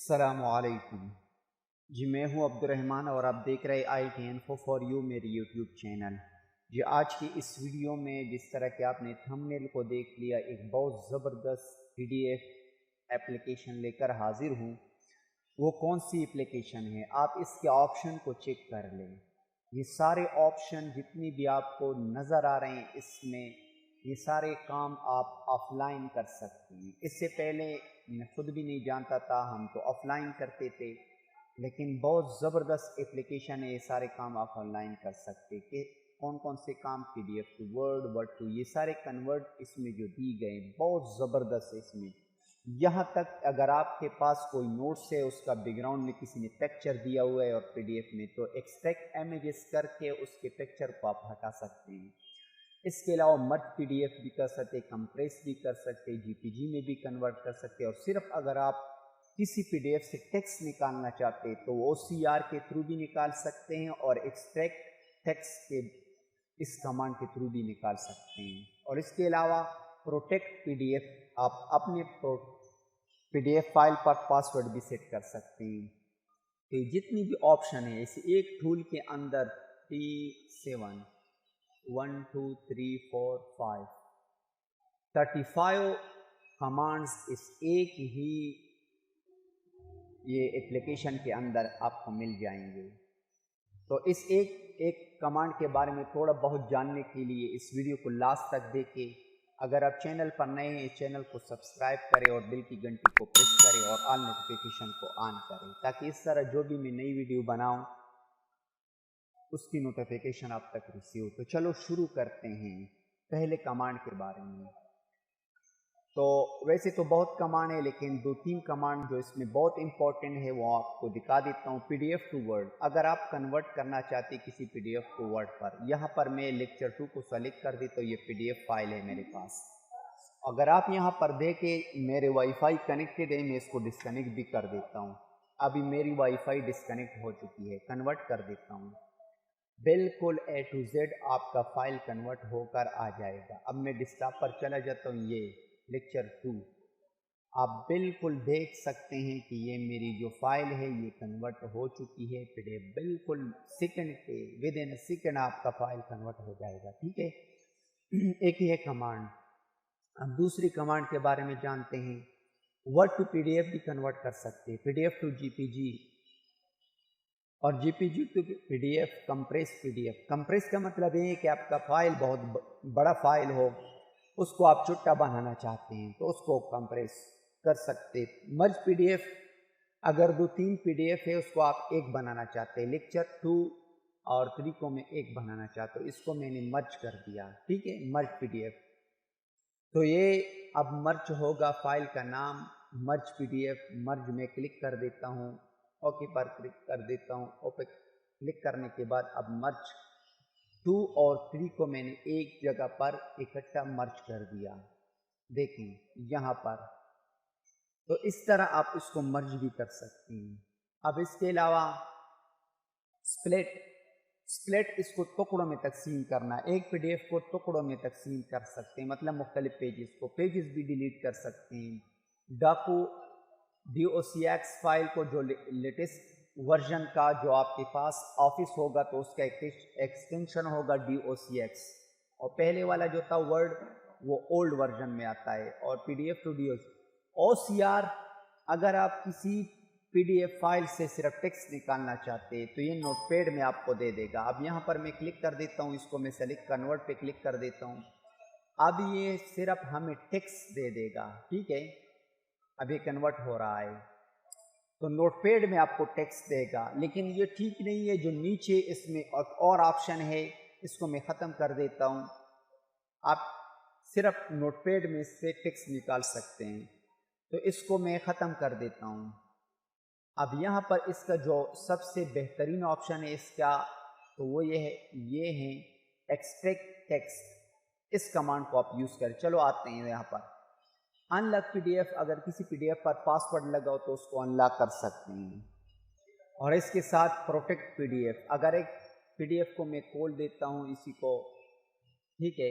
السلام علیکم جی، میں ہوں عبد الرحمن اور آپ دیکھ رہے IIT Info for You میری یوٹیوب چینل۔ جی، آج کی اس ویڈیو میں جس طرح کہ آپ نے تھمبنیل کو دیکھ لیا، ایک بہت زبردست PDF اپلیکیشن لے کر حاضر ہوں۔ وہ کون سی اپلیکیشن ہے؟ آپ اس کے آپشن کو چیک کر لیں۔ یہ سارے آپشن جتنی بھی آپ کو نظر آ رہے ہیں اس میں، یہ سارے کام آپ آف لائن کر سکتے ہیں۔ اس سے پہلے میں خود بھی نہیں جانتا تھا، ہم تو آف لائن کرتے تھے، لیکن بہت زبردست اپلیکیشن ہے، یہ سارے کام آپ آن لائن کر سکتے۔ کہ کون کون سے کام PDF ٹو ورڈ ٹو، یہ سارے کنورٹ اس میں جو دی گئے بہت زبردست ہے۔ اس میں یہاں تک اگر آپ کے پاس کوئی نوٹس ہے، اس کا بیک گراؤنڈ میں کسی نے پکچر دیا ہوا ہے اور PDF میں، تو ایکسٹریکٹ امیجز کر کے اس کے پکچر کو آپ ہٹا سکتے ہیں۔ اس کے علاوہ مرج PDF بھی کر سکتے، کمپریس بھی کر سکتے، JPG میں بھی کنورٹ کر سکتے، اور صرف اگر آپ کسی PDF سے ٹیکسٹ نکالنا چاہتے تو وہ OCR کے تھرو بھی نکال سکتے ہیں، اور ایکسٹریکٹ ٹیکسٹ کے اس کمانڈ کے تھرو بھی نکال سکتے ہیں۔ اور اس کے علاوہ پروٹیکٹ PDF، آپ اپنے PDF فائل پر پاسورڈ بھی سیٹ کر سکتے ہیں۔ کہ جتنی بھی آپشن ہے اس ایک ٹول کے اندر 37 1 2 3 4 5 35 کمانڈز اس ایک ہی یہ اپلیکیشن کے اندر آپ کو مل جائیں گے۔ تو اس ایک کمانڈ کے بارے میں تھوڑا بہت جاننے کے لیے اس ویڈیو کو لاسٹ تک دیکھیں۔ اگر آپ چینل پر نئے ہیں، اس چینل کو سبسکرائب کریں اور بیل کی گھنٹی کو پریس کریں اور آل نوٹیفیکیشن کو آن کریں، تاکہ اس طرح جو بھی میں نئی ویڈیو بناؤں اس کی نوٹیفیکیشن آپ تک ریسیو۔ تو چلو شروع کرتے ہیں پہلے کمانڈ کے بارے میں۔ تو ویسے تو بہت کمانڈ ہے، لیکن 2-3 کمانڈ جو اس میں بہت امپورٹنٹ ہے وہ آپ کو دکھا دیتا ہوں۔ PDF ٹو ورڈ، اگر آپ کنورٹ کرنا چاہتے کسی PDF ٹو ورڈ پر، یہاں پر میں لیکچر 2 کو سلیکٹ کر دی تو یہ PDF فائل ہے میرے پاس۔ اگر آپ یہاں پر دیکھیں میرے وائی فائی کنیکٹڈ ہے، میں اس کو ڈسکنیکٹ بھی کر دیتا ہوں۔ ابھی میری وائی فائی ڈسکنیکٹ ہو چکی ہے، کنورٹ کر دیتا ہوں۔ بالکل A to Z آپ کا فائل کنورٹ ہو کر آ جائے گا۔ اب میں ڈیسکٹاپ پر چلا جاتا ہوں، یہ لیکچر 2 آپ بالکل دیکھ سکتے ہیں کہ یہ میری جو فائل ہے یہ کنورٹ ہو چکی ہے PDF۔ بالکل سیکنڈ پہ ودن سیکنڈ آپ کا فائل کنورٹ ہو جائے گا، ٹھیک ہے۔ ایک ہی ہے کمانڈ۔ اب دوسری کمانڈ کے بارے میں جانتے ہیں۔ ورڈ ٹو PDF بھی کنورٹ کر سکتے، PDF ٹو JPG اور JPG to PDF، compress PDF۔ Compress کا مطلب یہ ہے کہ آپ کا فائل بہت بڑا فائل ہو، اس کو آپ چھوٹا بنانا چاہتے ہیں تو اس کو کمپریس کر سکتے۔ مرج PDF، اگر 2-3 PDF ہے اس کو آپ ایک بنانا چاہتے ہیں، لیکچر 2 اور 3 کو میں ایک بنانا چاہتا ہوں، اس کو میں نے مرج کر دیا، ٹھیک ہے، مرج PDF۔ تو یہ اب مرج ہوگا، فائل کا نام مرج PDF۔ مرج میں کلک کر دیتا ہوں، اوکے پر کلک کر دیتا ہوں۔ اوپے کلک کرنے کے بعد اب مرج 2 اور 3 کو میں نے ایک جگہ پر اکٹھا مرج کر دیا، دیکھیں یہاں پر۔ تو اس طرح آپ اس کو مرج بھی کر سکتے ہیں۔ اب اس کے علاوہ سپلٹ اس کو ٹکڑوں میں تقسیم کرنا، ایک PDF کو ٹکڑوں میں تقسیم کر سکتے ہیں، مطلب مختلف پیجز بھی ڈیلیٹ کر سکتے ہیں۔ DOCX فائل کو جو لیٹسٹ ورژن کا جو آپ کے پاس آفس ہوگا تو اس کا ایکسٹینشن ہوگا DOCX، اور پہلے والا جو تھا ورڈ وہ اولڈ ورژن میں آتا ہے۔ اور PDF ٹو OCR، اگر آپ کسی PDF فائل سے صرف ٹیکسٹ نکالنا چاہتے ہیں تو یہ نوٹ پیڈ میں آپ کو دے دے گا۔ اب یہاں پر میں کلک کر دیتا ہوں، اس کو میں سلیکٹ کنورٹ پہ کلک کر دیتا ہوں۔ اب یہ صرف ہمیں ٹیکسٹ دے دے گا، ٹھیک ہے، اب یہ کنورٹ ہو رہا ہے تو نوٹ پیڈ میں آپ کو ٹیکسٹ دے گا۔ لیکن یہ ٹھیک نہیں ہے، جو نیچے اس میں اور آپشن ہے اس کو میں ختم کر دیتا ہوں۔ آپ صرف نوٹ پیڈ میں سے ٹیکسٹ نکال سکتے ہیں، تو اس کو میں ختم کر دیتا ہوں۔ اب یہاں پر اس کا جو سب سے بہترین آپشن ہے اس کا، تو وہ یہ ہے ایکسٹریکٹ ٹیکسٹ۔ اس کمانڈ کو آپ یوز کریں۔ چلو آتے ہیں یہاں پر انلاک PDF، اگر کسی PDF پر پاسورڈ لگا ہو تو اس کو انلاک کر سکتے ہیں۔ اور اس کے ساتھ پروٹیکٹ PDF، اگر ایک PDF کو میں کھول دیتا ہوں اسی کو، ٹھیک ہے،